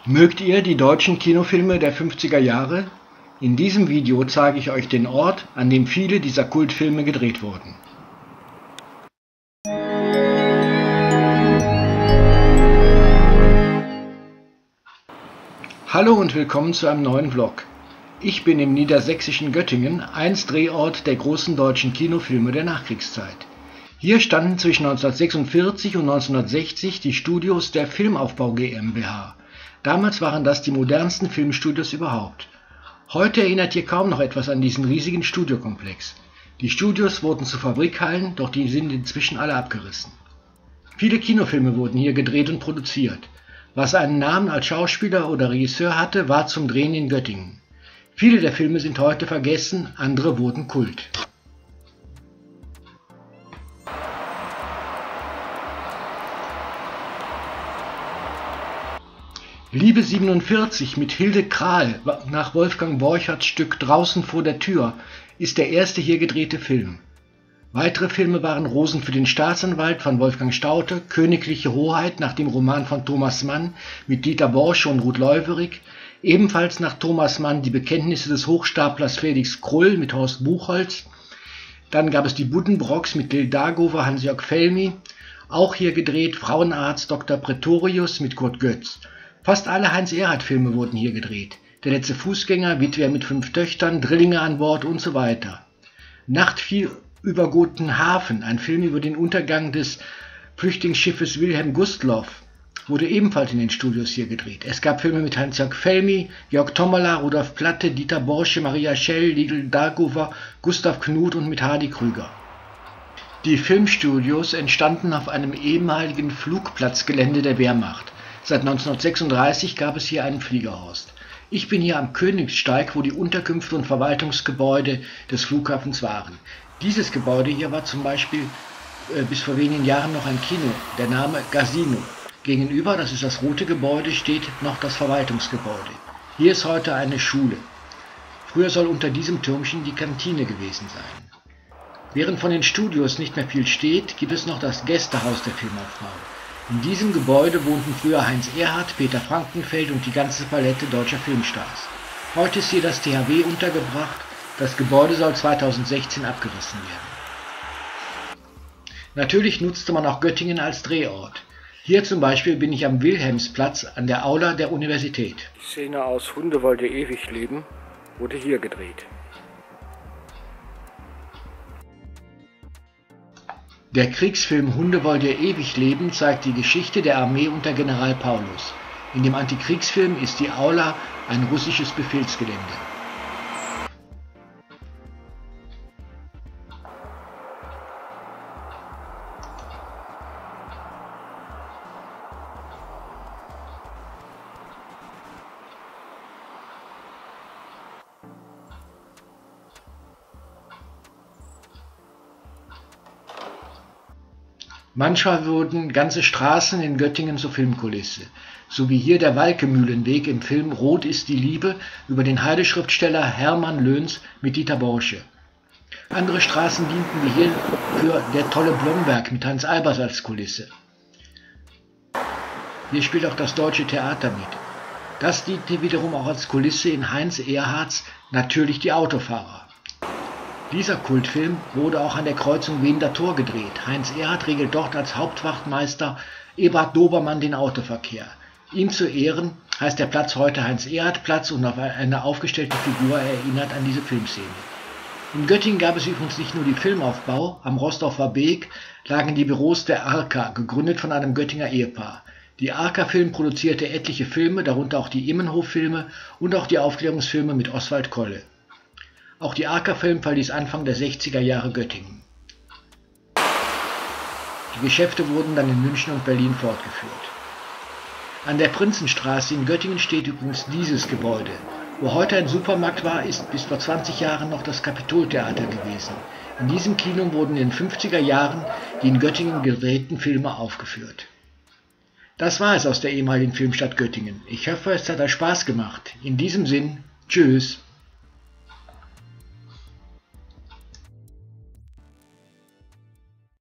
Mögt ihr die deutschen Kinofilme der 50er Jahre? In diesem Video zeige ich euch den Ort, an dem viele dieser Kultfilme gedreht wurden. Hallo und willkommen zu einem neuen Vlog. Ich bin im niedersächsischen Göttingen, einst Drehort der großen deutschen Kinofilme der Nachkriegszeit. Hier standen zwischen 1946 und 1960 die Studios der Filmaufbau GmbH. Damals waren das die modernsten Filmstudios überhaupt. Heute erinnert hier kaum noch etwas an diesen riesigen Studiokomplex. Die Studios wurden zu Fabrikhallen, doch die sind inzwischen alle abgerissen. Viele Kinofilme wurden hier gedreht und produziert. Was einen Namen als Schauspieler oder Regisseur hatte, war zum Drehen in Göttingen. Viele der Filme sind heute vergessen, andere wurden Kult. Liebe 47 mit Hilde Krahl nach Wolfgang Borchards Stück Draußen vor der Tür ist der erste hier gedrehte Film. Weitere Filme waren Rosen für den Staatsanwalt von Wolfgang Staudte, Königliche Hoheit nach dem Roman von Thomas Mann mit Dieter Borsche und Ruth Leuwerig, ebenfalls nach Thomas Mann Die Bekenntnisse des Hochstaplers Felix Krull mit Horst Buchholz. Dann gab es die Buddenbrooks mit Lil Dagover, Hans-Jörg Felmy, auch hier gedreht Frauenarzt Dr. Pretorius mit Kurt Götz. Fast alle Heinz-Erhardt-Filme wurden hier gedreht. Der letzte Fußgänger, Witwer mit 5 Töchtern, Drillinge an Bord und so weiter. Nacht über Guten Hafen, ein Film über den Untergang des Flüchtlingsschiffes Wilhelm Gustloff, wurde ebenfalls in den Studios hier gedreht. Es gab Filme mit Hans-Jörg Felmy, Jörg Tommerla, Rudolf Platte, Dieter Borsche, Maria Schell, Lil Dagover, Gustav Knuth und mit Hardy Krüger. Die Filmstudios entstanden auf einem ehemaligen Flugplatzgelände der Wehrmacht. Seit 1936 gab es hier einen Fliegerhorst. Ich bin hier am Königsteig, wo die Unterkünfte und Verwaltungsgebäude des Flughafens waren. Dieses Gebäude hier war zum Beispiel bis vor wenigen Jahren noch ein Kino, der Name Casino. Gegenüber, das ist das rote Gebäude, steht noch das Verwaltungsgebäude. Hier ist heute eine Schule. Früher soll unter diesem Türmchen die Kantine gewesen sein. Während von den Studios nicht mehr viel steht, gibt es noch das Gästehaus der Filmaufbau. In diesem Gebäude wohnten früher Heinz Erhardt, Peter Frankenfeld und die ganze Palette deutscher Filmstars. Heute ist hier das THW untergebracht. Das Gebäude soll 2016 abgerissen werden. Natürlich nutzte man auch Göttingen als Drehort. Hier zum Beispiel bin ich am Wilhelmsplatz an der Aula der Universität. Die Szene aus Hunde wollt ihr ewig leben wurde hier gedreht. Der Kriegsfilm Hunde wollt ihr ewig leben zeigt die Geschichte der Armee unter General Paulus. In dem Antikriegsfilm ist die Aula ein russisches Befehlsgelände. Manchmal wurden ganze Straßen in Göttingen zur Filmkulisse, so wie hier der Walkemühlenweg im Film Rot ist die Liebe über den Heideschriftsteller Hermann Löns mit Dieter Borsche. Andere Straßen dienten wie hier für Der tolle Blomberg mit Hans Albers als Kulisse. Hier spielt auch das Deutsche Theater mit. Das diente wiederum auch als Kulisse in Heinz Erhardts Natürlich die Autofahrer. Dieser Kultfilm wurde auch an der Kreuzung Wiener Tor gedreht. Heinz Erhardt regelt dort als Hauptwachtmeister Eberhard Dobermann den Autoverkehr. Ihm zu Ehren heißt der Platz heute Heinz-Erhardt-Platz und auf eine aufgestellte Figur erinnert an diese Filmszene. In Göttingen gab es übrigens nicht nur die Filmaufbau, am Rostorfer Weg lagen die Büros der Arca, gegründet von einem Göttinger Ehepaar. Die Arca Film produzierte etliche Filme, darunter auch die Immenhof-Filme und auch die Aufklärungsfilme mit Oswald Kolle. Auch die Arca Film verließ Anfang der 60er Jahre Göttingen. Die Geschäfte wurden dann in München und Berlin fortgeführt. An der Prinzenstraße in Göttingen steht übrigens dieses Gebäude. Wo heute ein Supermarkt war, ist bis vor 20 Jahren noch das Kapitoltheater gewesen. In diesem Kino wurden in den 50er Jahren die in Göttingen gedrehten Filme aufgeführt. Das war es aus der ehemaligen Filmstadt Göttingen. Ich hoffe, es hat euch Spaß gemacht. In diesem Sinn, tschüss.